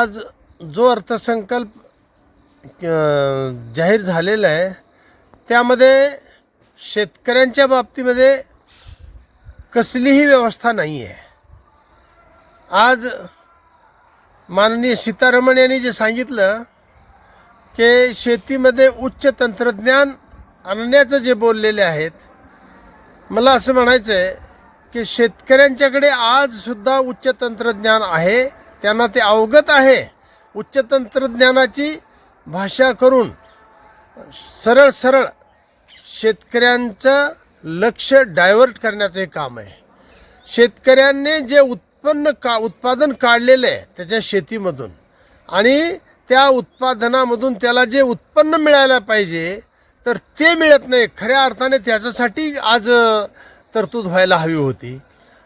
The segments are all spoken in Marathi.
आज जो अर्थसंकल्प जाहीर झालेला आहे त्यामध्ये शेतकऱ्यांच्या बाबतीमध्ये कसलीही व्यवस्था नाही आहे। आज माननीय सीतारमण यांनी जे सांगितलं की शेतीमध्ये उच्च तंत्रज्ञान आणण्याचं जे बोललेले आहेत, मला असं म्हणायचं आहे की शेतकऱ्यांच्याकडे आजसुद्धा उच्च तंत्रज्ञान आहे, त्यांना ते अवगत आहे। उच्च तंत्रज्ञानाची भाषा करून सरळ सरळ शेतकऱ्यांचं लक्ष डायव्हर्ट करण्याचं काम आहे। शेतकऱ्यांनी जे उत्पादन काढलेलं आहे त्याच्या शेतीमधून आणि त्या उत्पादनामधून त्याला जे उत्पन्न मिळायला पाहिजे तर ते मिळत नाही। खऱ्या अर्थाने त्याच्यासाठी आज तरतूद व्हायला हवी होती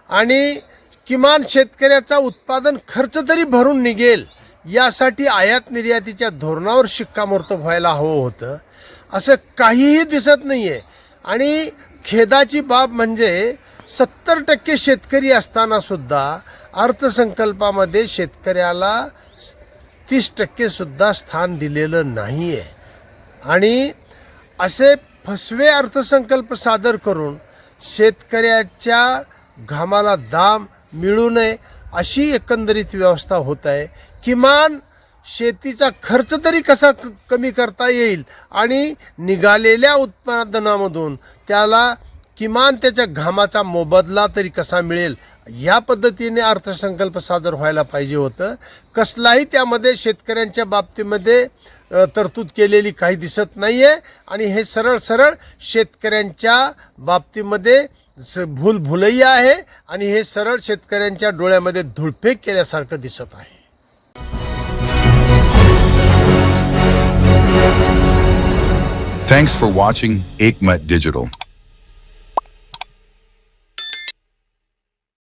आणि किमान शेतकऱ्याचा उत्पादन खर्च तरी भरून निघेल यासाठी आयात निर्यातीच्या धोरणावर शिक्कामोर्तब व्हायला हवं होतं। असं काहीही दिसत नाही आहे आणि खेदाची बाब म्हणजे 70% शेतकरी असताना सुद्धा अर्थसंकल्पामध्ये शेतकऱ्याला 30% सुद्धा स्थान दिलेलं नाही आहे आणि असे फसवे अर्थसंकल्प सादर करून शेतकऱ्याच्या घामाला दाम मिळू नये अशी एकंदरीत व्यवस्था होत आहे। किमान शेतीचा खर्च तरी कसा कमी करता येईल आणि निघालेल्या उत्पादनामधून त्याला किमान त्याच्या घामाचा मोबदला तरी कसा मिळेल या पद्धतीने अर्थसंकल्प सादर व्हायला पाहिजे होतं। कसलाही त्यामध्ये शेतकऱ्यांच्या बाबतीमध्ये तरतूद केलेली काही दिसत नाही आहे आणि हे सरळ सरळ शेतकऱ्यांच्या बाबतीमध्ये भूलभुलैया आहे आणि हे सरळ शेतकऱ्यांच्या डोळ्यामध्ये धुळफेक केल्यासारखं दिसत आहे। Thanks for watching Ekmat Digital.